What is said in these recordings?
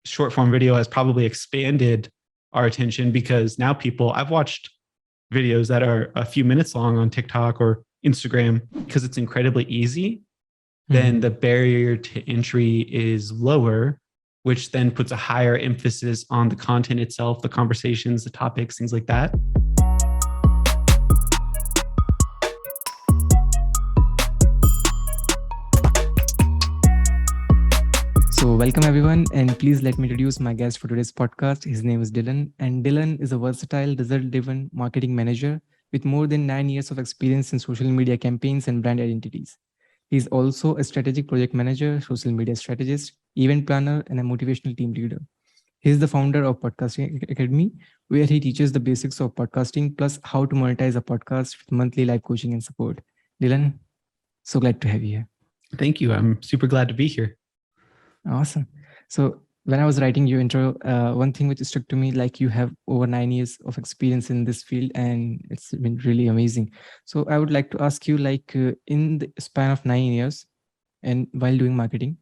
short form video has probably expanded our attention because now I've watched videos that are a few minutes long on TikTok or Instagram because it's incredibly easy. Then the barrier to entry is lower, which then puts a higher emphasis on the content itself, the conversations, the topics, things like that. So, welcome everyone, and please let me introduce my guest for today's podcast. His name is Dylan, and Dylan is a versatile, result-driven marketing manager with more than 9 years of experience in social media campaigns and brand identities. He is also a strategic project manager, social media strategist, event planner, and a motivational team leader. He is the founder of Podcasting Academy, where he teaches the basics of podcasting plus how to monetize a podcast with monthly live coaching and support. Dylan, so glad to have you here. Thank you. I'm super glad to be here. Awesome. So when I was writing your intro, one thing which stuck to me, like you have over 9 years of experience in this field, and it's been really amazing. So I would like to ask you, like in the span of 9 years, and while doing marketing,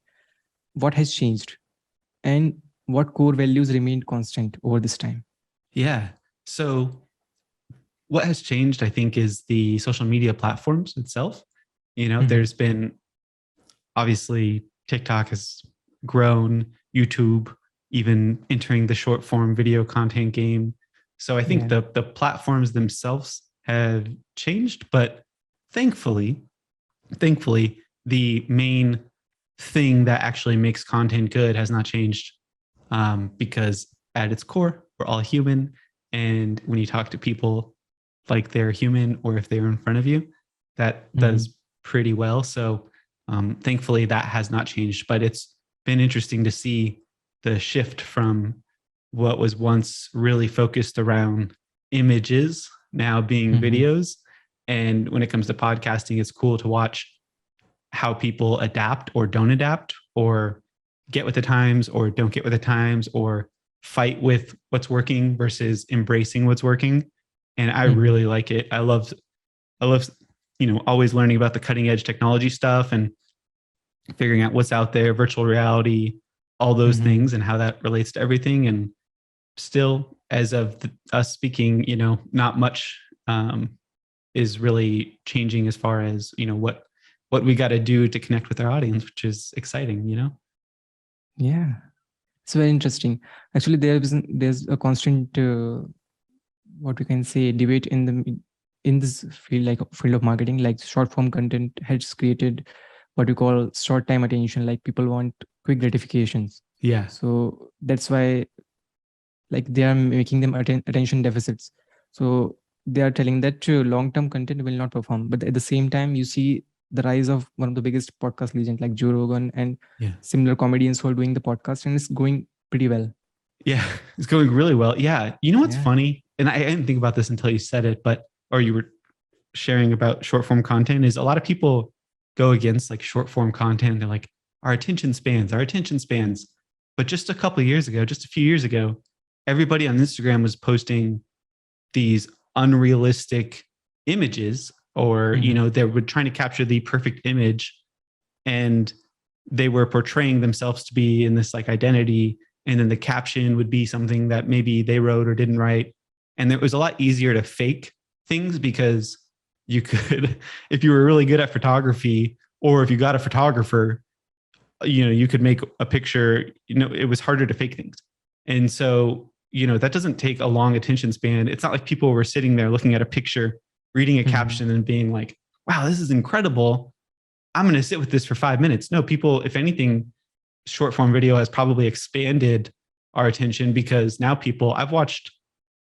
what has changed, and what core values remained constant over this time? Yeah. So what has changed, I think, is the social media platforms itself. There's been obviously TikTok has grown, YouTube even entering the short form video content game. So I think the platforms themselves have changed, but thankfully, the main thing that actually makes content good has not changed, because at its core, we're all human. And when you talk to people like they're human, or if they're in front of you, that does pretty well. So thankfully that has not changed, but it's been interesting to see the shift from what was once really focused around images now being videos. And when it comes to podcasting, it's cool to watch how people adapt or don't adapt, or get with the times or don't get with the times, or fight with what's working versus embracing what's working. And I really like it. I love, always learning about the cutting edge technology stuff and figuring out what's out there, virtual reality, all those things, and how that relates to everything. And still, as of us speaking, not much is really changing as far as, what we got to do to connect with our audience, which is exciting, Yeah, it's very interesting. Actually, there's a constant, what we can say, debate in this field, like field of marketing, like short form content has created what we call short time attention. Like people want quick gratifications. Yeah. So that's why, like, they are making them attention deficits. So they are telling that long term content will not perform. But at the same time, you see the rise of one of the biggest podcast legends like Joe Rogan and similar comedians who are doing the podcast, and it's going pretty well. Yeah, it's going really well. Yeah. You know what's funny? And I didn't think about this until you said it, or you were sharing about short form content, is a lot of people go against like short form content. They're like, our attention spans. But just a few years ago, everybody on Instagram was posting these unrealistic images, or, they were trying to capture the perfect image, and they were portraying themselves to be in this like identity. And then the caption would be something that maybe they wrote or didn't write. And it was a lot easier to fake things because you could, if you were really good at photography, or if you got a photographer, you could make a picture, it was harder to fake things. And so, that doesn't take a long attention span. It's not like people were sitting there looking at a picture, reading a caption and being like, wow, this is incredible. I'm going to sit with this for 5 minutes. No, people, if anything, short form video has probably expanded our attention, because now I've watched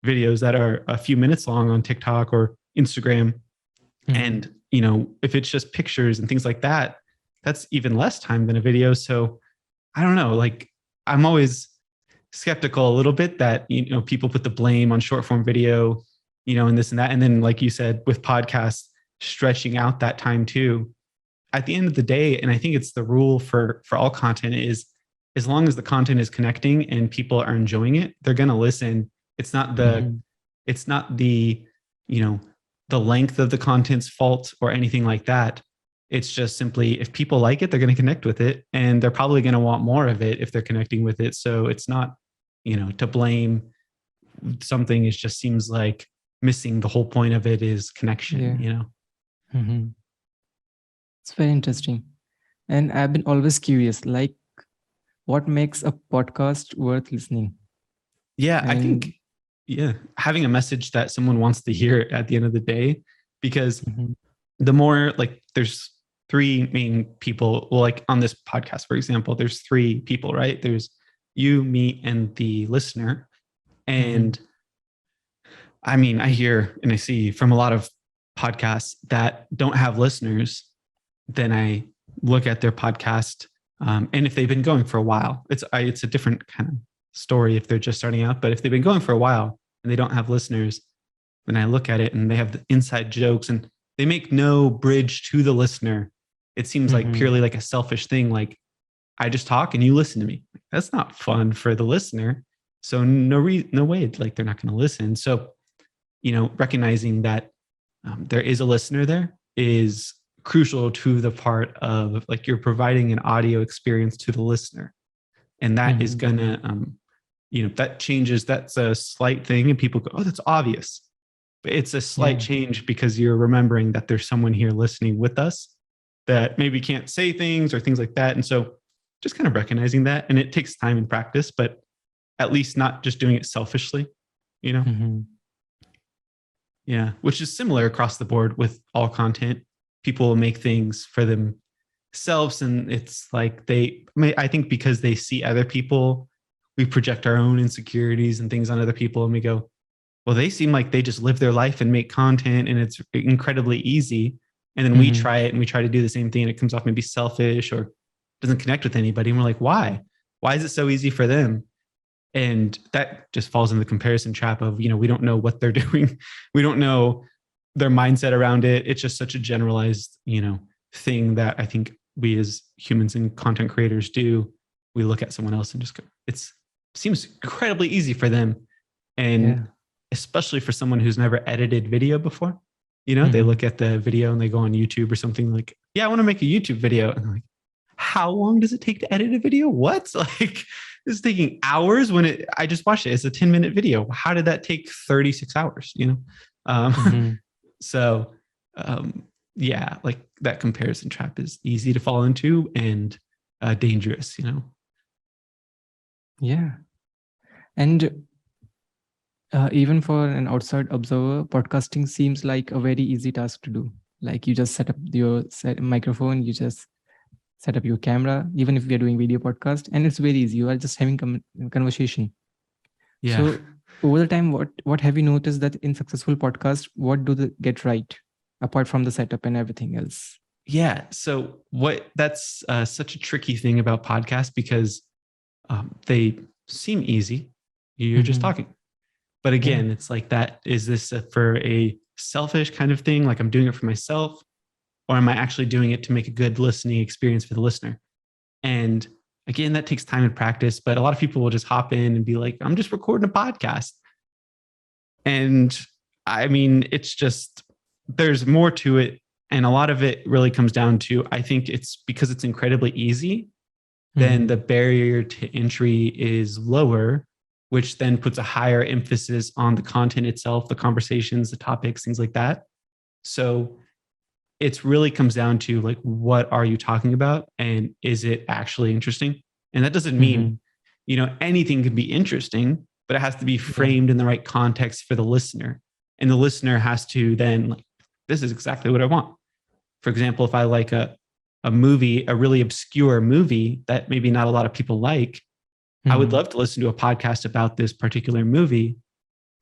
videos that are a few minutes long on TikTok or Instagram. And, if it's just pictures and things like that, that's even less time than a video. So I don't know, like I'm always skeptical a little bit that, people put the blame on short form video, and this and that. And then, like you said, with podcasts, stretching out that time too. At the end of the day, and I think it's the rule for all content, is as long as the content is connecting and people are enjoying it, they're going to listen. It's not the, the length of the content's fault or anything like that. It's just simply if people like it, they're going to connect with it, and they're probably going to want more of it if they're connecting with it. So it's not, to blame something. It just seems like missing the whole point of it is connection, It's very interesting. And I've been always curious, like, what makes a podcast worth listening? Yeah, I think, having a message that someone wants to hear at the end of the day, because the more, like, there's three main people. Well, like on this podcast, for example, there's three people, right? There's you, me, and the listener. And I mean, I hear and I see from a lot of podcasts that don't have listeners, then I look at their podcast. And if they've been going for a while, it's a different kind of story if they're just starting out. But if they've been going for a while and they don't have listeners, then I look at it and they have the inside jokes and they make no bridge to the listener. It seems like purely like a selfish thing. Like, I just talk and you listen to me. That's not fun for the listener. So no way, like, they're not going to listen. So, recognizing that there is a listener there is crucial to the part of, like, you're providing an audio experience to the listener. And that is gonna, that changes. That's a slight thing. And people go, oh, that's obvious. But it's a slight change because you're remembering that there's someone here listening with us that maybe can't say things or things like that. And so just kind of recognizing that. And it takes time and practice, but at least not just doing it selfishly, Yeah, which is similar across the board with all content. People will make things for themselves, and it's like I think because they see other people, we project our own insecurities and things on other people, and we go, well, they seem like they just live their life and make content, and it's incredibly easy. And then we try it and we try to do the same thing, and it comes off maybe selfish or doesn't connect with anybody. And we're like, why? Why is it so easy for them? And that just falls in the comparison trap of, we don't know what they're doing. We don't know their mindset around it. It's just such a generalized, thing that I think we as humans and content creators do. We look at someone else and just go, it seems incredibly easy for them. And especially for someone who's never edited video before, they look at the video and they go on YouTube or something like, yeah, I want to make a YouTube video. And they're like, how long does it take to edit a video? What? Like, this is taking hours when I just watched it. It's a 10-minute video. How did that take 36 hours? So, like, that comparison trap is easy to fall into and dangerous, Yeah. And even for an outside observer, podcasting seems like a very easy task to do. Like, you just set up your microphone, you just set up your camera, even if we are doing video podcast, and it's very easy. You are just having conversation. Yeah. So over the time, what have you noticed that in successful podcasts, what do they get right apart from the setup and everything else? Yeah. So that's such a tricky thing about podcasts because they seem easy. You're just talking. But again, it's like that. Is this for a selfish kind of thing? Like, I'm doing it for myself? Or am I actually doing it to make a good listening experience for the listener? And again, that takes time and practice, but a lot of people will just hop in and be like, I'm just recording a podcast. And I mean, it's just, there's more to it. And a lot of it really comes down to, I think it's because it's incredibly easy, then the barrier to entry is lower, which then puts a higher emphasis on the content itself, the conversations, the topics, things like that. So it really comes down to, like, what are you talking about? And is it actually interesting? And that doesn't mean, anything can be interesting, but it has to be framed in the right context for the listener. And the listener has to then, like, this is exactly what I want. For example, if I like a movie, a really obscure movie that maybe not a lot of people like, I would love to listen to a podcast about this particular movie,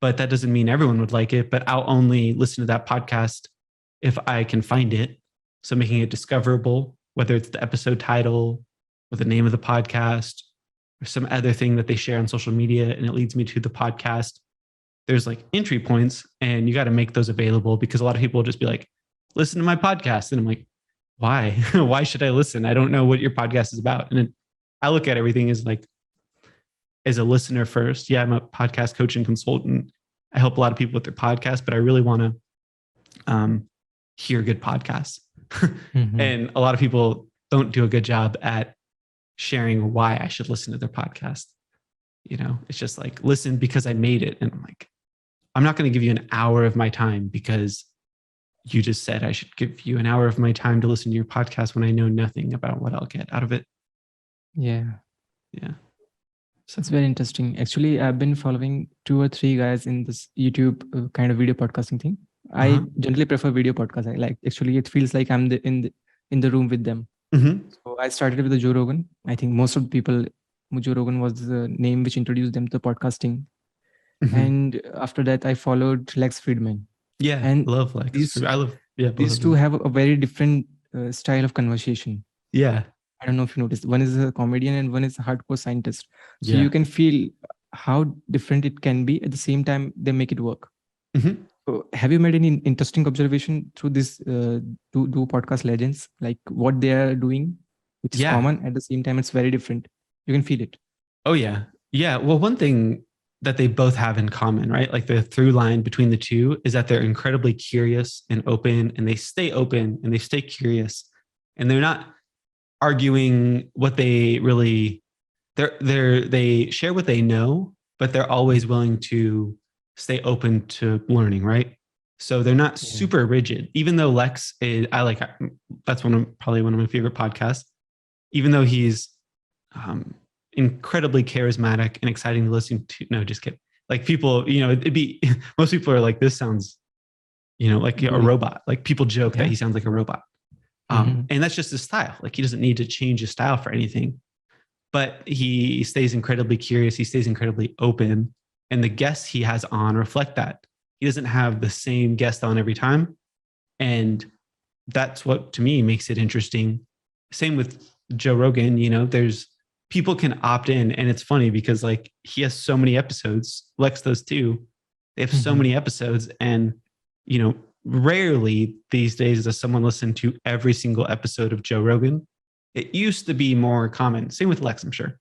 but that doesn't mean everyone would like it. But I'll only listen to that podcast if I can find it. So making it discoverable, whether it's the episode title or the name of the podcast or some other thing that they share on social media, and it leads me to the podcast. There's like entry points, and you got to make those available, because a lot of people will just be like, listen to my podcast. And I'm like, why? Why should I listen? I don't know what your podcast is about. And I look at everything as like, as a listener first. Yeah, I'm a podcast coach and consultant. I help a lot of people with their podcasts, but I really want to hear good podcasts. And a lot of people don't do a good job at sharing why I should listen to their podcast. It's just like, listen because I made it. And I'm like, I'm not going to give you an hour of my time because you just said I should give you an hour of my time to listen to your podcast when I know nothing about what I'll get out of it. Yeah. So it's very interesting. Actually, I've been following 2 or 3 guys in this YouTube kind of video podcasting thing. I generally prefer video podcasts. Actually, it feels like I'm in the room with them. So I started with the Joe Rogan. I think most of the people, Joe Rogan was the name which introduced them to podcasting. And after that, I followed Lex Friedman. Yeah, and love Lex. These two have a very different style of conversation. Yeah. I don't know if you noticed. One is a comedian and one is a hardcore scientist. So you can feel how different it can be. At the same time, they make it work. So have you made any interesting observation through this two podcast legends, like what they are doing, which is common, at the same time it's very different? You can feel it. Oh yeah. Well, one thing that they both have in common, right? Like the through line between the two is that they're incredibly curious and open, and they stay open and they stay curious, and they're not arguing what they really, they share what they know, but they're always willing to stay open to learning, right? So they're not super rigid, even though Lex is, that's probably one of my favorite podcasts, even though he's incredibly charismatic and exciting to listen to. No, just kidding. Like people, it'd be, most people are like, this sounds, like a robot. Like people joke that he sounds like a robot. And that's just his style. Like he doesn't need to change his style for anything, but he stays incredibly curious. He stays incredibly open, and the guests he has on reflect that. He doesn't have the same guest on every time. And that's what, to me, makes it interesting. Same with Joe Rogan, there's people can opt in, and it's funny because like he has so many episodes. Lex does too. They have so many episodes, and, rarely these days does someone listen to every single episode of Joe Rogan. It used to be more common. Same with Lex, I'm sure.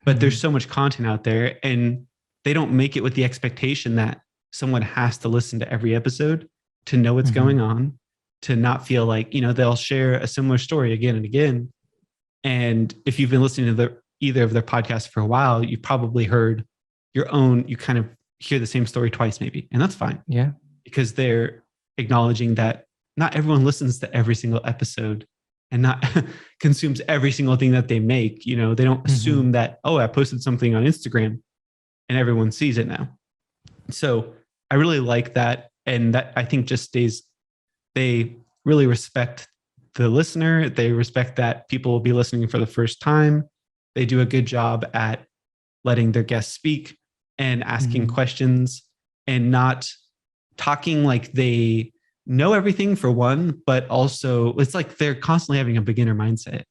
But there's so much content out there, and they don't make it with the expectation that someone has to listen to every episode to know what's going on, to not feel like, they'll share a similar story again and again. And if you've been listening to either of their podcasts for a while, you've probably heard your own, you kind of hear the same story twice maybe, and that's fine. Yeah. Because they're acknowledging that not everyone listens to every single episode and not consumes every single thing that they make. They don't assume that, oh, I posted something on Instagram and everyone sees it now. So I really like that. And that, I think, just they really respect the listener. They respect that people will be listening for the first time. They do a good job at letting their guests speak and asking questions, and not talking like they know everything, for one, but also it's like they're constantly having a beginner mindset,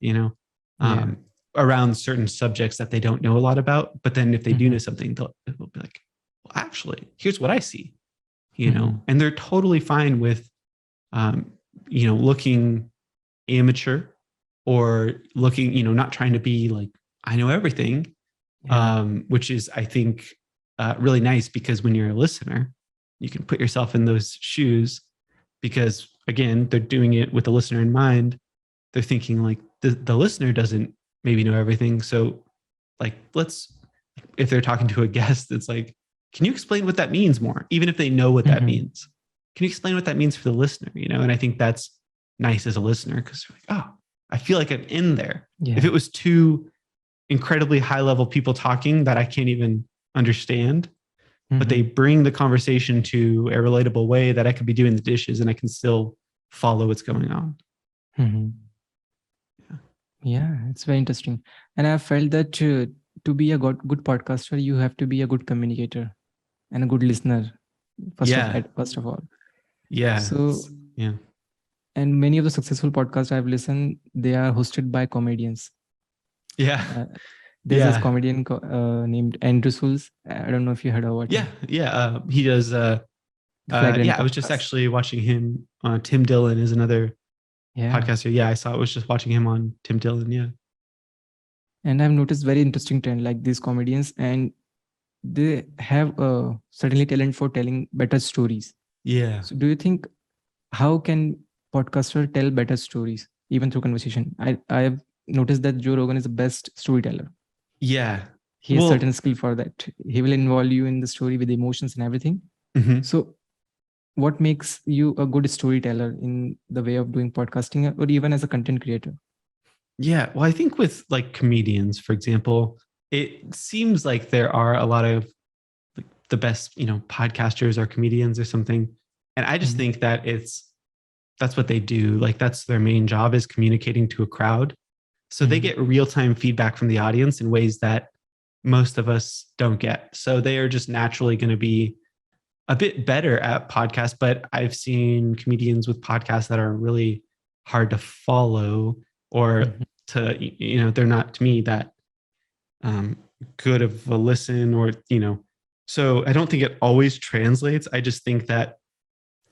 around certain subjects that they don't know a lot about. But then if they do know something, they'll be like, well, actually, here's what I see, and they're totally fine with, looking amateur or looking, not trying to be like, I know everything, which is, I think, really nice, because when you're a listener, you can put yourself in those shoes, because again, they're doing it with the listener in mind. They're thinking like the listener doesn't maybe know everything. So like, if they're talking to a guest, it's like, can you explain what that means more? Even if they know what that means, can you explain what that means for the listener? And I think that's nice as a listener, because you're like, oh, I feel like I'm in there. If it was two incredibly high level people talking that I can't even understand, but they bring the conversation to a relatable way that I could be doing the dishes and I can still follow what's going on. Yeah, it's very interesting. And I felt that to be a good podcaster, you have to be a good communicator and a good listener, first of all. Yeah. So, and many of the successful podcasts I've listened, they are hosted by comedians. Yeah. There's this comedian named Andrew Schulz. I don't know if you heard about him. He does. I was just actually watching him on Tim Dillon is another podcaster. Yeah, I saw it. Was just watching him on Tim Dillon. Yeah. And I've noticed very interesting trend, like these comedians, and they have certainly talent for telling better stories. Yeah. So do you think, how can podcaster tell better stories, even through conversation. I have noticed that Joe Rogan is the best storyteller. Yeah. He has certain skill for that. He will involve you in the story with emotions and everything. So what makes you a good storyteller in the way of doing podcasting or even as a content creator? Yeah. Well, I think with like comedians, for example, it seems like there are a lot of like the best, podcasters or comedians or something. And I just think that that's what they do. Like that's their main job, is communicating to a crowd. So they get real-time feedback from the audience in ways that most of us don't get. So they are just naturally going to be a bit better at podcasts, but I've seen comedians with podcasts that are really hard to follow, or they're not, to me, that good of a listen, or, so I don't think it always translates. I just think that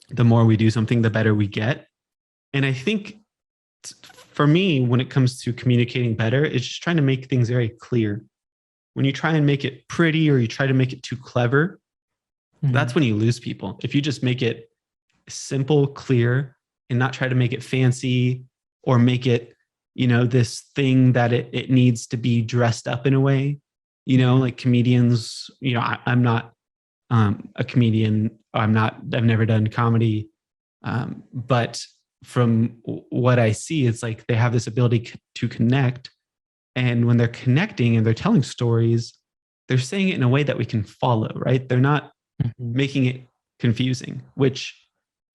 the more we do something, the better we get. And I think for me, when it comes to communicating better, it's just trying to make things very clear. When you try and make it pretty, or you try to make it too clever, that's when you lose people. If you just make it simple, clear, and not try to make it fancy or make it, this thing that it needs to be dressed up in a way, like comedians, I'm not a comedian. I've never done comedy. But from what I see, it's like they have this ability to connect. And when they're connecting and they're telling stories, they're saying it in a way that we can follow, right? They're not making it confusing, which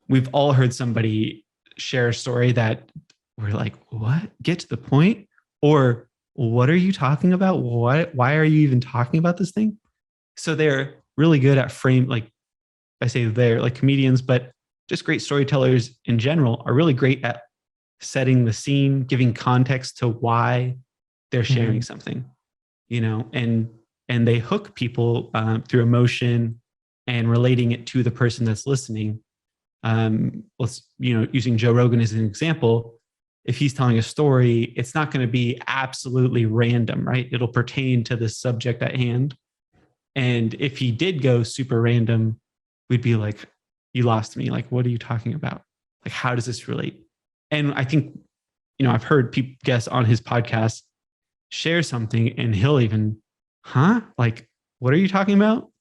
we've all heard somebody share a story that we're like, what? Get to the point? Or what are you talking about? Why are you even talking about this thing? So they're really good at like I say they're like comedians, but just great storytellers in general are really great at setting the scene, giving context to why they're sharing something, and they hook people through emotion and relating it to the person that's listening. Using Joe Rogan as an example, if he's telling a story, it's not going to be absolutely random, right? It'll pertain to the subject at hand. And if he did go super random, we'd be like, you lost me. Like, what are you talking about? Like, how does this relate? And I think, I've heard guests on his podcast share something and he'll even, like, what are you talking about?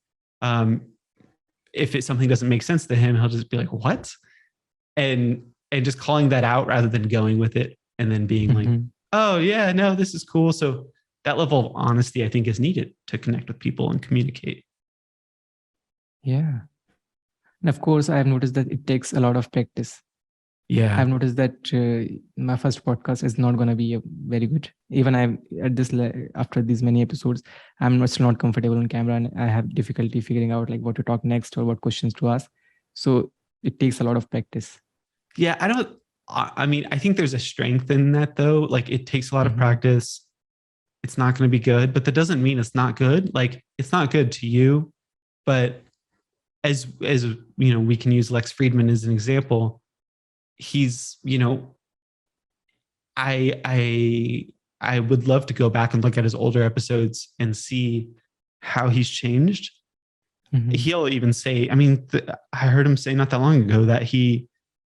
If something doesn't make sense to him, he'll just be like, what? And just calling that out rather than going with it and then being like, oh yeah, no, this is cool. So that level of honesty, I think, is needed to connect with people and communicate. Yeah. And of course, I have noticed that it takes a lot of practice. Yeah. I've noticed that my first podcast is not going to be very good. Even after these many episodes, I'm still not comfortable on camera and I have difficulty figuring out like what to talk next or what questions to ask. So it takes a lot of practice. Yeah. I think there's a strength in that though. Like it takes a lot of practice. It's not going to be good, but that doesn't mean it's not good. Like it's not good to you, but as we can use Lex Friedman as an example. He's, I would love to go back and look at his older episodes and see how he's changed. He'll even say, I heard him say not that long ago that he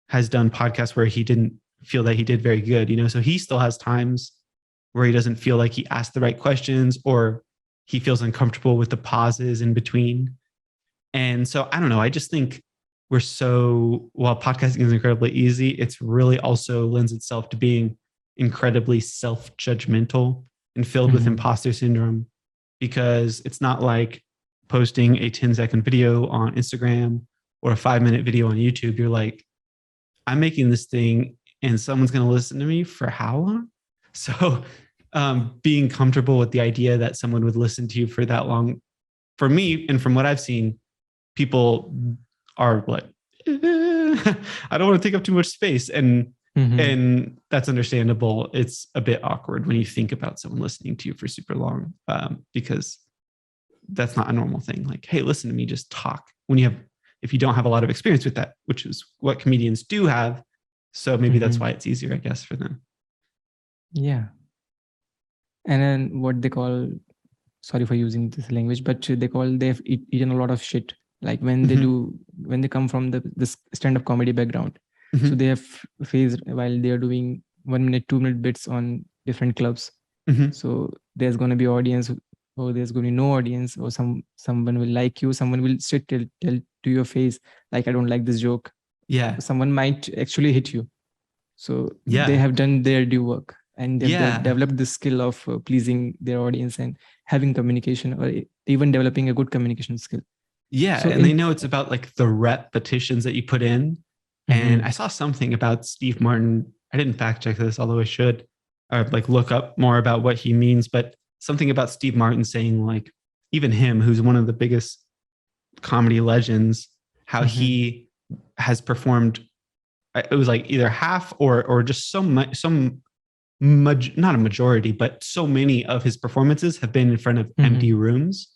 has done podcasts where he didn't feel that he did very good, so he still has times where he doesn't feel like he asked the right questions, or he feels uncomfortable with the pauses in between. And so I don't know. I just think while podcasting is incredibly easy, it's really also lends itself to being incredibly self-judgmental and filled with imposter syndrome, because it's not like posting a 10-second video on Instagram or a 5-minute video on YouTube. You're like, I'm making this thing and someone's going to listen to me for how long? So being comfortable with the idea that someone would listen to you for that long, for me, and from what I've seen, people are like, I don't want to take up too much space. And that's understandable. It's a bit awkward when you think about someone listening to you for super long, because that's not a normal thing. Like, hey, listen to me just talk. If you don't have a lot of experience with that, which is what comedians do have. So maybe that's why it's easier, I guess, for them. Yeah. And then what they call, sorry for using this language, but they've eaten a lot of shit. Like when they come from this stand-up comedy background, So they have phased while they are doing 1 minute, 2 minute bits on different clubs. So there's going to be audience, or there's going to be no audience, or someone will like you, someone will straight tell to your face, like, I don't like this joke. Yeah. Someone might actually hit you. So Yeah. they have done their due work, and they've Yeah. developed the skill of pleasing their audience and having communication, or even developing a good communication skill. Yeah. So And they know it's about like the repetitions that you put in. And I saw something about Steve Martin. I didn't fact check this, although I should, or like look up more about what he means, but something about Steve Martin saying, like, even him, who's one of the biggest comedy legends, how he has performed, it was like either half or just not a majority, but so many of his performances have been in front of empty rooms.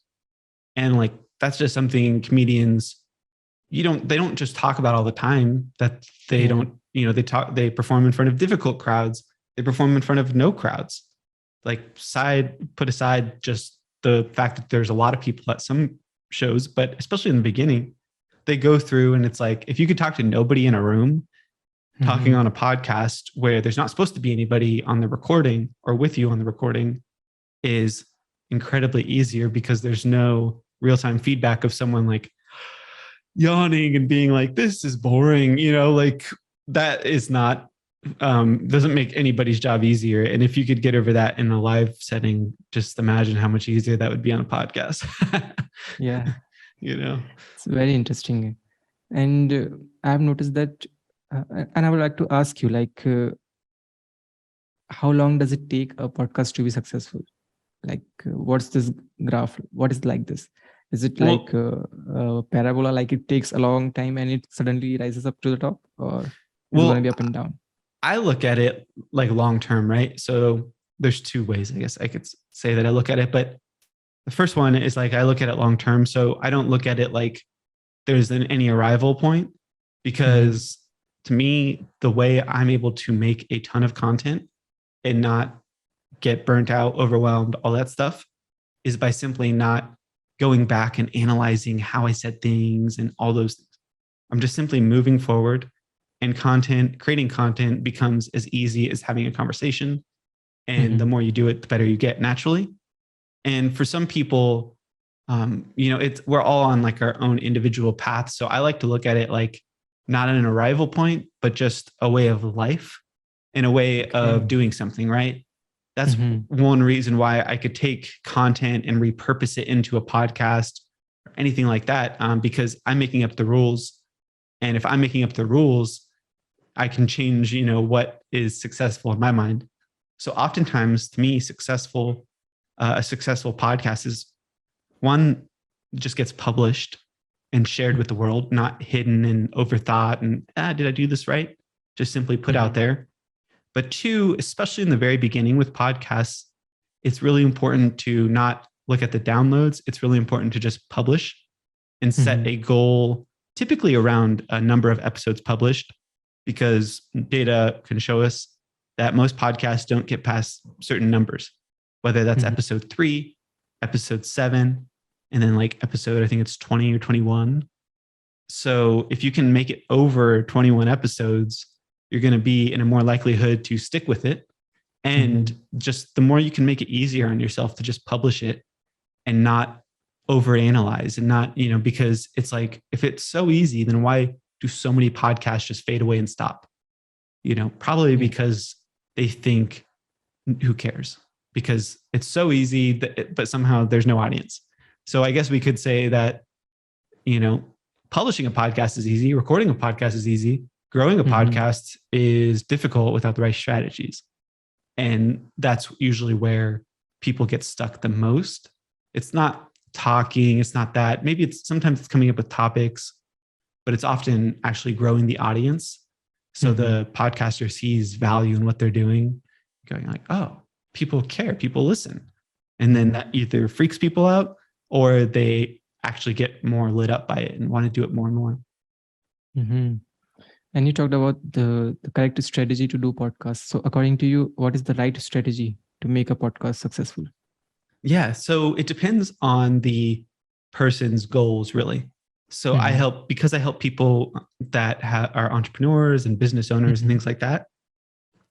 And like, that's just something comedians, they don't just talk about all the time, that they don't, they perform in front of difficult crowds. They perform in front of no crowds. Like, put aside just the fact that there's a lot of people at some shows, but especially in the beginning, they go through and it's like, if you could talk to nobody in a room, talking on a podcast where there's not supposed to be anybody on the recording or with you on the recording is incredibly easier, because there's no real-time feedback of someone like yawning and being like, this is boring, like that is not, doesn't make anybody's job easier. And if you could get over that in a live setting, just imagine how much easier that would be on a podcast. Yeah. It's very interesting. And I've noticed that, and I would like to ask you, like, how long does it take a podcast to be successful? Like, what's this graph? What is like this? Is it like a parabola, like it takes a long time and it suddenly rises up to the top, or is it going to be up and down? I look at it like long-term, right? So there's two ways, I guess I could say that I look at it, but the first one is like, I look at it long-term. So I don't look at it like there's any arrival point, because to me, the way I'm able to make a ton of content and not get burnt out, overwhelmed, all that stuff, is by simply not going back and analyzing how I said things and all those things. I'm just simply moving forward, and creating content becomes as easy as having a conversation. And the more you do it, the better you get naturally. And for some people, we're all on like our own individual path. So I like to look at it like not an arrival point, but just a way of life and a way of doing something, right? That's one reason why I could take content and repurpose it into a podcast or anything like that, because I'm making up the rules. And if I'm making up the rules, I can change, what is successful in my mind. So oftentimes, to me, a successful podcast is one just gets published and shared with the world, not hidden and overthought and, did I do this right? Just simply put out there. But two, especially in the very beginning with podcasts, it's really important to not look at the downloads. It's really important to just publish and set a goal, typically around a number of episodes published, because data can show us that most podcasts don't get past certain numbers, whether that's episode 3, episode 7, and then like episode, I think it's 20 or 21. So if you can make it over 21 episodes, you're going to be in a more likelihood to stick with it. And just the more you can make it easier on yourself to just publish it and not overanalyze, and not, because it's like, if it's so easy, then why do so many podcasts just fade away and stop? Probably because they think, who cares? Because it's so easy, but somehow there's no audience. So I guess we could say that, publishing a podcast is easy, recording a podcast is easy, growing a podcast is difficult without the right strategies. And that's usually where people get stuck the most. It's not talking, it's not that. Maybe sometimes it's coming up with topics, but it's often actually growing the audience. So the podcaster sees value in what they're doing, going like, oh, people care, people listen. And then that either freaks people out, or they actually get more lit up by it and want to do it more and more. And you talked about the correct strategy to do podcasts. So according to you, what is the right strategy to make a podcast successful? Yeah, so it depends on the person's goals, really. So I help, because I help people that are entrepreneurs and business owners and things like that.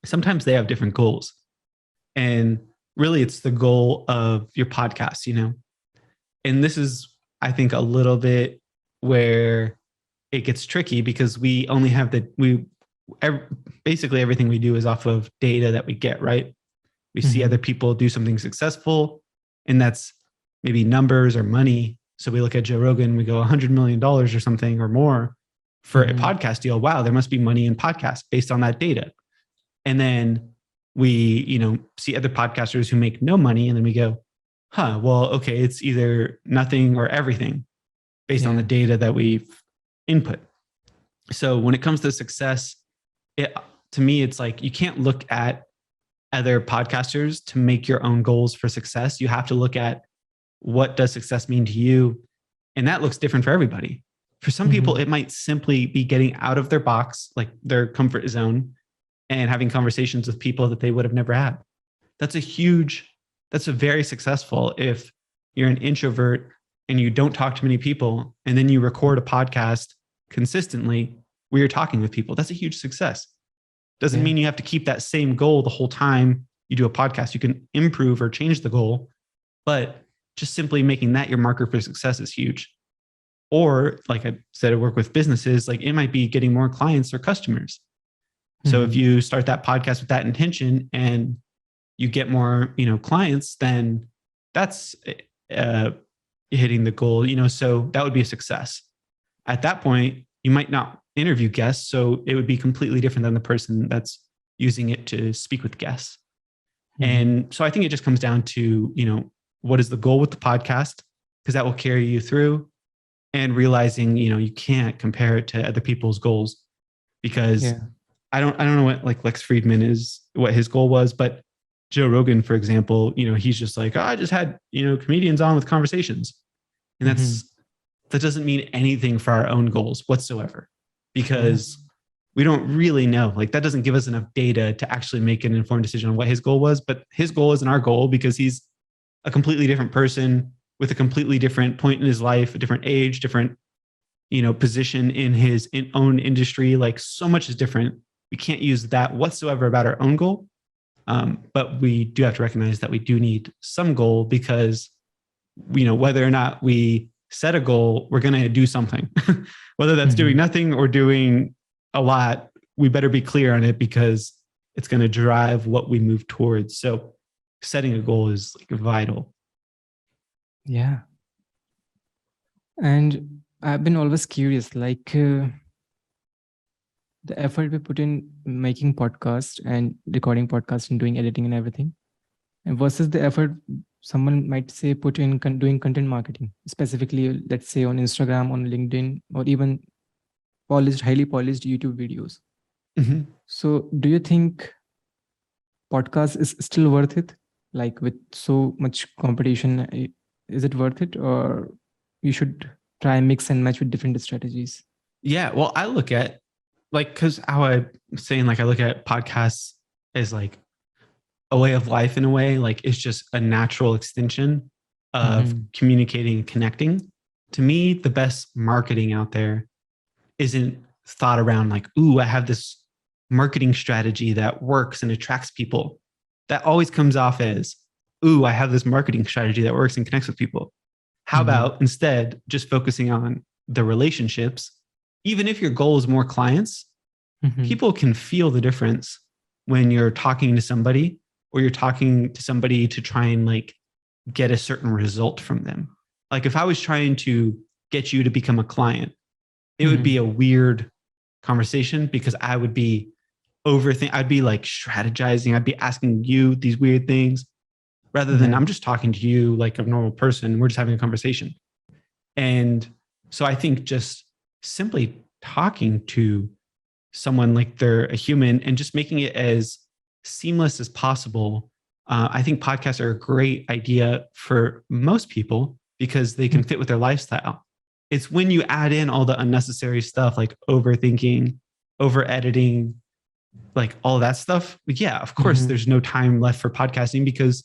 Sometimes they have different goals. And really it's the goal of your podcast, And this is, I think, a little bit where it gets tricky because we only have basically everything we do is off of data that we get, right? We see other people do something successful, and that's maybe numbers or money. So we look at Joe Rogan, we go $100 million or something or more for a podcast deal. Wow, there must be money in podcasts based on that data. And then we, see other podcasters who make no money, and then we go, well, okay, it's either nothing or everything based on the data that we've input. So when it comes to success, to me, it's like you can't look at other podcasters to make your own goals for success. You have to look at what does success mean to you? And that looks different for everybody. For some people, it might simply be getting out of their box, like their comfort zone, and having conversations with people that they would have never had. That's very successful. If you're an introvert and you don't talk to many people, and then you record a podcast consistently where you're talking with people, that's a huge success. Doesn't mean you have to keep that same goal the whole time you do a podcast. You can improve or change the goal, but just simply making that your marker for success is huge. Or like I said, I work with businesses, like it might be getting more clients or customers. So if you start that podcast with that intention and you get more, clients, then that's hitting the goal, so that would be a success. At that point, you might not interview guests. So it would be completely different than the person that's using it to speak with guests. And so I think it just comes down to, what is the goal with the podcast? Because that will carry you through, and realizing, you can't compare it to other people's goals, because I don't know what like Lex Friedman what his goal was, but Joe Rogan, for example, he's just like, I just had, comedians on with conversations. And that doesn't mean anything for our own goals whatsoever, because we don't really know. Like that doesn't give us enough data to actually make an informed decision on what his goal was. But his goal isn't our goal, because he's a completely different person with a completely different point in his life, a different age, different, position in his own industry. Like so much is different. We can't use that whatsoever about our own goal. But we do have to recognize that we do need some goal, because, whether or not we set a goal, we're going to do something, whether that's doing nothing or doing a lot. We better be clear on it, because it's going to drive what we move towards. So setting a goal is like vital. Yeah. And I've been always curious, like the effort we put in making podcasts and recording podcasts and doing editing and everything, and versus the effort someone might say put in doing content marketing, specifically, let's say on Instagram, on LinkedIn, or even highly polished YouTube videos. So do you think podcast is still worth it? Like with so much competition, is it worth it, or you should try and mix and match with different strategies? Yeah. Well, I look at because how I'm saying, I look at podcasts as like a way of life in a way, like it's just a natural extension of communicating and connecting. To me, the best marketing out there isn't thought around like, ooh, I have this marketing strategy that works and attracts people. That always comes off as, ooh, I have this marketing strategy that works and connects with people. How about instead just focusing on the relationships? Even if your goal is more clients, people can feel the difference when you're talking to somebody, or you're talking to somebody to try and get a certain result from them. Like if I was trying to get you to become a client, it would be a weird conversation, because I would be I'd be strategizing. I'd be asking you these weird things, rather than I'm just talking to you like a normal person. We're just having a conversation. And so I think just simply talking to someone like they're a human and just making it as seamless as possible. I think podcasts are a great idea for most people, because they can fit with their lifestyle. It's when you add in all the unnecessary stuff like overthinking, over editing, like all that stuff. Yeah, of course, there's no time left for podcasting, because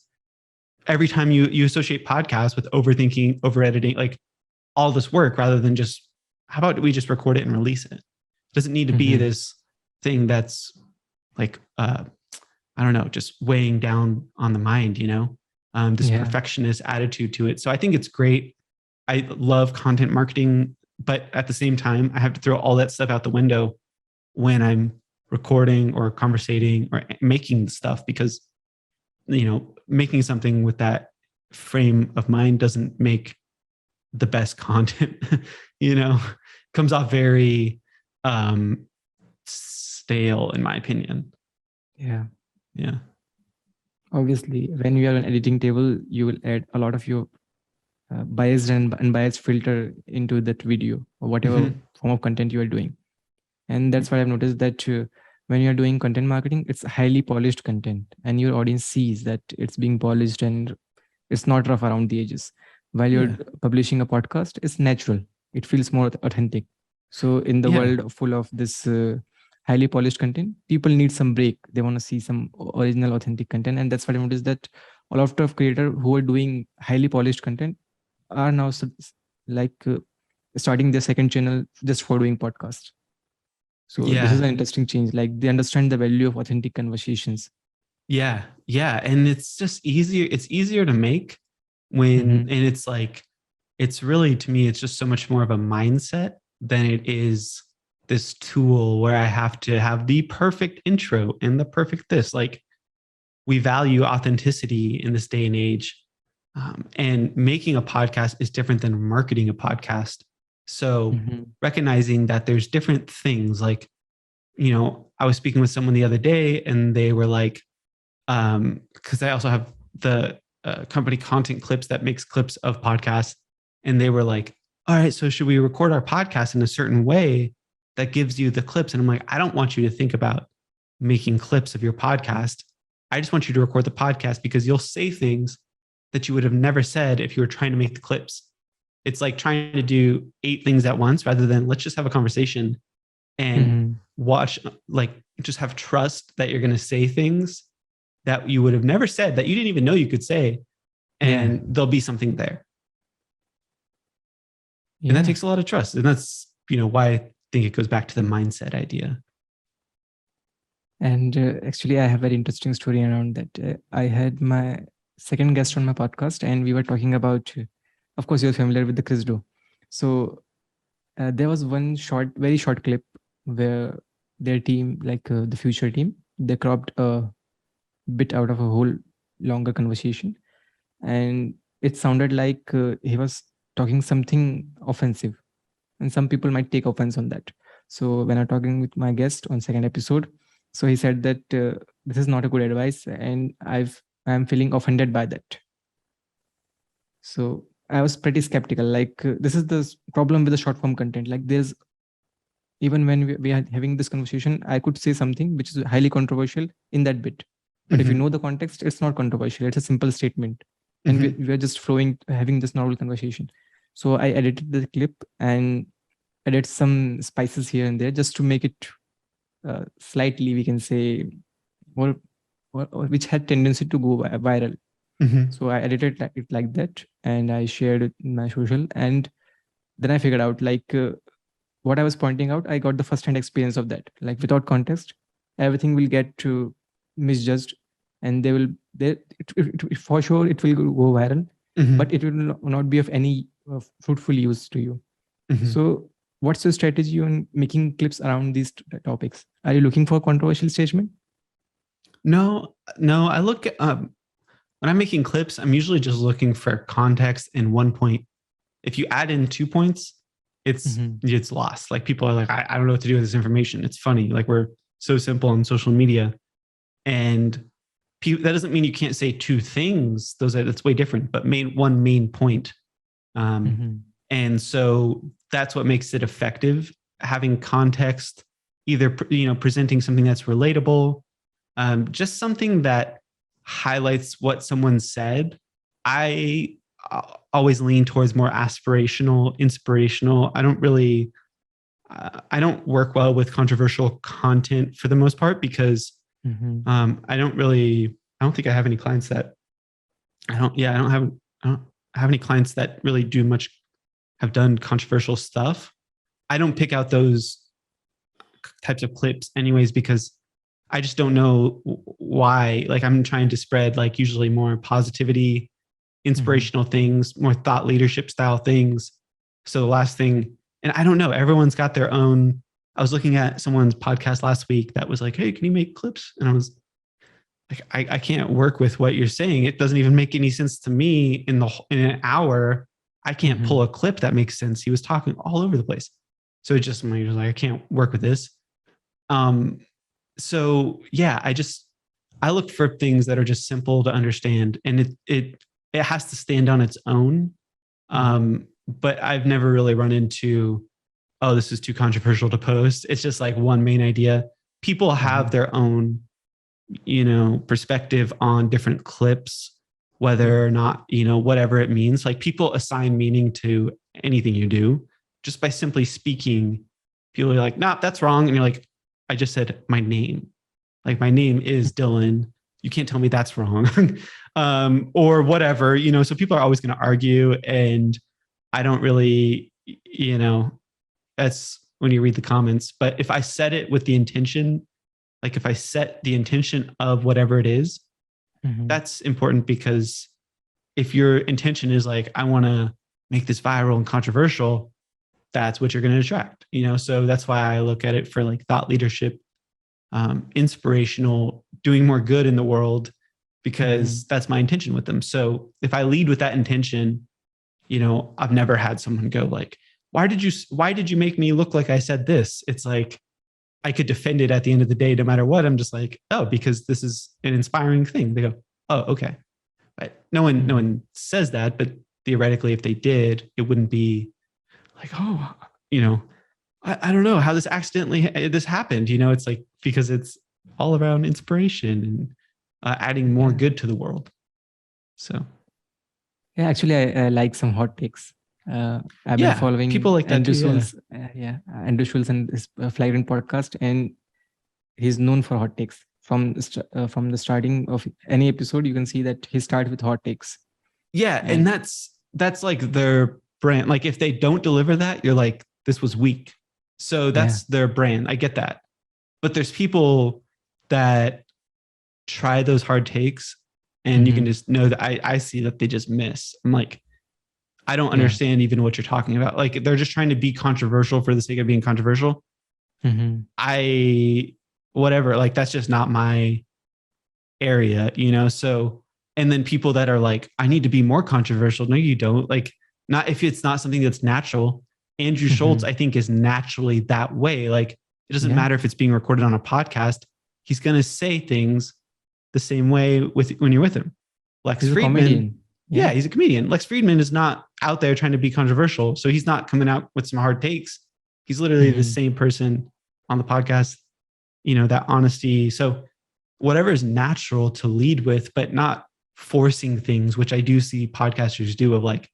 every time you associate podcasts with overthinking, over editing, like all this work, rather than just how about we just record it and release it? It doesn't need to be Mm-hmm. this thing that's like, I don't know, just weighing down on the mind, this Yeah. perfectionist attitude to it. So I think it's great. I love content marketing, but at the same time, I have to throw all that stuff out the window when I'm recording or conversating or making stuff, because, making something with that frame of mind doesn't make the best content, comes off very stale, in my opinion. Yeah. Yeah. Obviously, when you are an editing table, you will add a lot of your biased and unbiased filter into that video or whatever form of content you are doing. And that's why I've noticed that when you're doing content marketing, it's highly polished content, and your audience sees that it's being polished and it's not rough around the edges. While you're Yeah. publishing a podcast, it's natural. It feels more authentic. So in the Yeah. world full of this highly polished content, people need some break. They want to see some original, authentic content, and that's what I noticed, that a lot of creators who are doing highly polished content are now like starting their second channel just for doing podcasts. So this is Yeah. an interesting change. Like they understand the value of authentic conversations. Yeah. Yeah. And it's just easier. It's easier to make when, and it's like, it's really, to me, it's just so much more of a mindset than it is this tool where I have to have the perfect intro and the perfect this. Like, we value authenticity in this day and age. And making a podcast is different than marketing a podcast. So recognizing that there's different things, like, I was speaking with someone the other day and they were like, because I also have the company Content Clips that makes clips of podcasts. And they were like, all right, so should we record our podcast in a certain way that gives you the clips? And I'm like, I don't want you to think about making clips of your podcast. I just want you to record the podcast, because you'll say things that you would have never said if you were trying to make the clips. It's like trying to do 8 things at once rather than let's just have a conversation and watch, like, just have trust that you're going to say things that you would have never said, that you didn't even know you could say, and there'll be something there. And that takes a lot of trust. And that's, why I think it goes back to the mindset idea. And actually, I have a very interesting story around that. I had my second guest on my podcast, and we were talking about, of course, you're familiar with the Chris Do. So there was one very short clip where their team, like the future team, they cropped a bit out of a whole longer conversation. And it sounded like he was talking something offensive. And some people might take offense on that. So when I'm talking with my guest on second episode, so he said that this is not a good advice, and I'm feeling offended by that. So I was pretty skeptical. Like this is the problem with the short form content. Like there's, even when we are having this conversation, I could say something which is highly controversial in that bit. But if you know the context, it's not controversial. It's a simple statement, and we are just having this normal conversation. So I edited the clip and added some spices here and there just to make it slightly, we can say, more, or which had tendency to go viral. So I edited it like that, and I shared it in my social. And then I figured out, like what I was pointing out, I got the first-hand experience of that. Like without context, everything will get misjudged, and for sure it will go viral, but it will not be of any fruitful use to you. So what's your strategy on making clips around these topics? Are you looking for a controversial statement? No. I look at, when I'm making clips, I'm usually just looking for context in one point. If you add in 2 points, it's lost. Like people are like, I don't know what to do with this information. It's funny. Like we're so simple on social media, and that doesn't mean you can't say 2 things. That's way different, but one main point. And so that's what makes it effective. Having context, either, presenting something that's relatable, just something that highlights what someone said. I always lean towards more aspirational, inspirational. I don't work well with controversial content for the most part, because I don't think I have any clients that I don't have any clients that really have done controversial stuff. I don't pick out those types of clips anyways, because I just don't know why. Like I'm trying to spread like usually more positivity, inspirational things, more thought leadership style things. So the last thing, and I don't know, everyone's got their own. I was looking at someone's podcast last week that was like, hey, can you make clips? And I was like, I can't work with what you're saying. It doesn't even make any sense to me in an hour. I can't pull a clip that makes sense. He was talking all over the place. So it just, like, I can't work with this. So yeah, I look for things that are just simple to understand, and it has to stand on its own. But I've never really run into, oh, this is too controversial to post. It's just like one main idea. People have their own, perspective on different clips, whether or not, whatever it means. Like people assign meaning to anything you do just by simply speaking. People are like, nah, that's wrong. And you're like, I just said my name. Like my name is Dylan. You can't tell me that's wrong. Or whatever, so people are always going to argue. And I don't really, that's when you read the comments. But if I said it with the intention, like if I set the intention of whatever it is, that's important, because if your intention is like, I want to make this viral and controversial, that's what you're going to attract, So that's why I look at it for like thought leadership, inspirational, doing more good in the world, because that's my intention with them. So if I lead with that intention, I've never had someone go like, why did you make me look like I said this? It's like, I could defend it at the end of the day, no matter what. I'm just like, oh, because this is an inspiring thing. They go, oh, okay. But no one says that, but theoretically, if they did, it wouldn't be like, oh, I don't know how this happened. It's like, because it's all around inspiration and adding more good to the world. So. Yeah, actually, I like some hot takes. I've been following people like that Andrew too, Schulz. Andrew Schulz and his Flagrant podcast, and he's known for hot takes. From the starting of any episode, you can see that he starts with hot takes. Yeah, and that's like their brand. Like if they don't deliver that, you're like, this was weak. So that's their brand. I get that. But there's people that try those hard takes, and you can just know that I see that they just miss. I'm like, I don't understand even what you're talking about. Like they're just trying to be controversial for the sake of being controversial. Whatever, like that's just not my area, So, and then people that are like, I need to be more controversial. No, you don't. Like, not if it's not something that's natural. Andrew Schulz, I think, is naturally that way. Like, it doesn't matter if it's being recorded on a podcast. He's going to say things the same way when you're with him. Lex Friedman. Yeah, he's a comedian. Lex Friedman is not out there trying to be controversial. So he's not coming out with some hard takes. He's literally the same person on the podcast, that honesty. So whatever is natural to lead with, but not forcing things, which I do see podcasters do, of like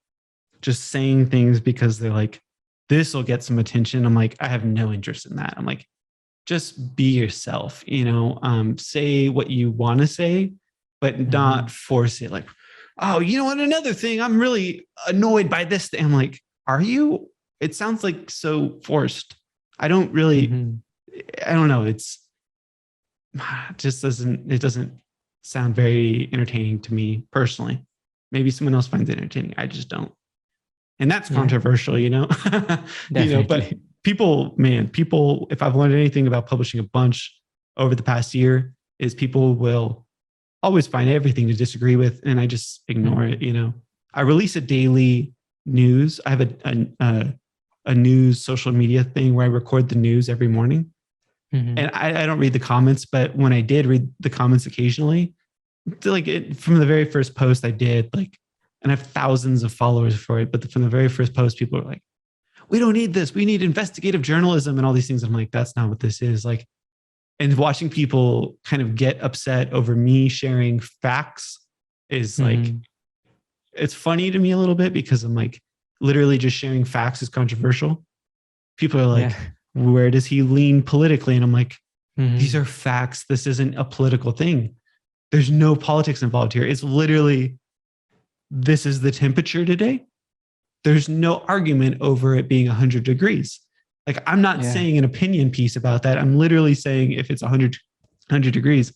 just saying things because they're like, this will get some attention. I'm like, I have no interest in that. I'm like, just be yourself, say what you want to say, but not force it. Like, oh, you know what? Another thing, I'm really annoyed by this thing. I'm like, are you? It sounds like so forced. I don't really, I don't know. It doesn't sound very entertaining to me personally. Maybe someone else finds it entertaining. I just don't. And that's controversial, but people, if I've learned anything about publishing a bunch over the past year, is people will always find everything to disagree with. And I just ignore it. I release a daily news. I have a news social media thing where I record the news every morning. And I don't read the comments, but when I did read the comments occasionally, from the very first post I did, and I have thousands of followers for it, but from the very first post, people are like, we don't need this. We need investigative journalism and all these things. I'm like, that's not what this is. Like, and watching people kind of get upset over me sharing facts is like, it's funny to me a little bit, because I'm like, literally just sharing facts is controversial. People are like, where does he lean politically? And I'm like, these are facts. This isn't a political thing. There's no politics involved here. It's literally, this is the temperature today. There's no argument over it being 100 degrees. Like, I'm not saying an opinion piece about that. I'm literally saying if it's 100 degrees,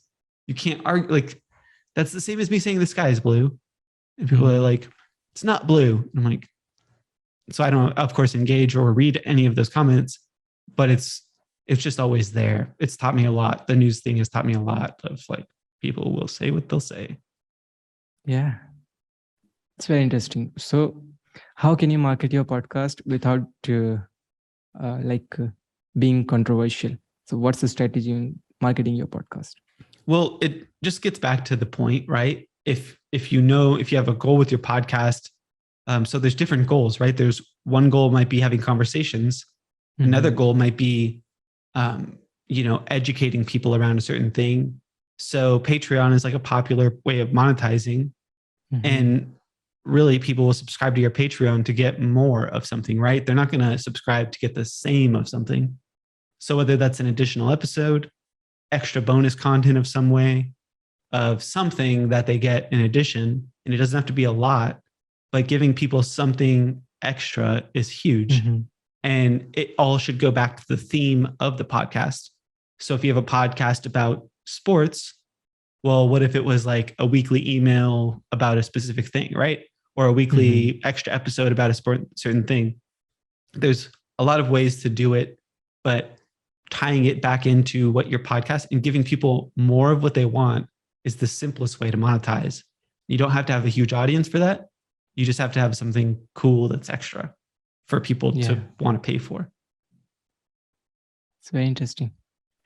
you can't argue. Like, that's the same as me saying the sky is blue. And people are like, it's not blue. And I'm like, so I don't, of course, engage or read any of those comments, but it's just always there. It's taught me a lot. The news thing has taught me a lot of like, people will say what they'll say. Yeah. It's very interesting. So how can you market your podcast without being controversial? So what's the strategy in marketing your podcast? Well, it just gets back to the point, right? If you have a goal with your podcast, so there's different goals, right? There's one goal might be having conversations. Another goal might be, educating people around a certain thing. So Patreon is like a popular way of monetizing, and really people will subscribe to your Patreon to get more of something, right? They're not going to subscribe to get the same of something. So whether that's an additional episode, extra bonus content of some way, of something that they get in addition, and it doesn't have to be a lot, but giving people something extra is huge. And it all should go back to the theme of the podcast. So if you have a podcast about sports, well, what if it was like a weekly email about a specific thing, right? Or a weekly extra episode about a certain thing. There's a lot of ways to do it, but tying it back into what your podcast and giving people more of what they want is the simplest way to monetize. You don't have to have a huge audience for that. You just have to have something cool that's extra for people to want to pay for. It's very interesting.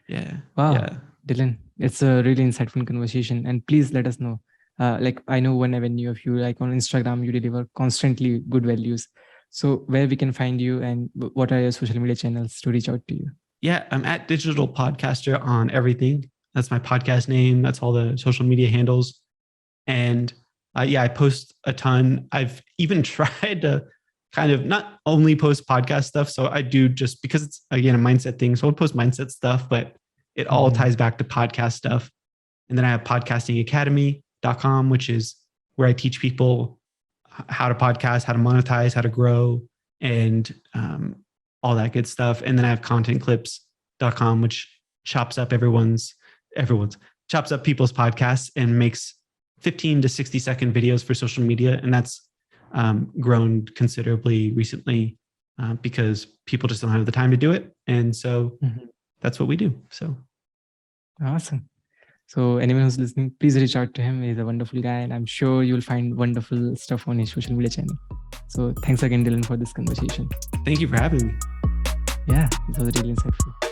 Yeah. Wow. Yeah. Dylan, it's a really insightful conversation. And please let us know. I know one avenue of you, like on Instagram, you deliver constantly good values. So where we can find you and what are your social media channels to reach out to you? Yeah, I'm at Digital Podcaster on everything. That's my podcast name. That's all the social media handles. And I post a ton. I've even tried to kind of not only post podcast stuff. So I do, just because it's, again, a mindset thing. So I'll post mindset stuff, but it all ties back to podcast stuff. And then I have podcastingacademy.com, which is where I teach people how to podcast, how to monetize, how to grow, and all that good stuff. And then I have contentclips.com, which chops up chops up people's podcasts and makes 15 to 60 second videos for social media. And that's grown considerably recently because people just don't have the time to do it. And so that's what we do. So awesome. So anyone who's listening, please reach out to him. He's a wonderful guy, and I'm sure you'll find wonderful stuff on his social media channel. So thanks again, Dylan, for this conversation. Thank you for having me. Yeah, it was really insightful.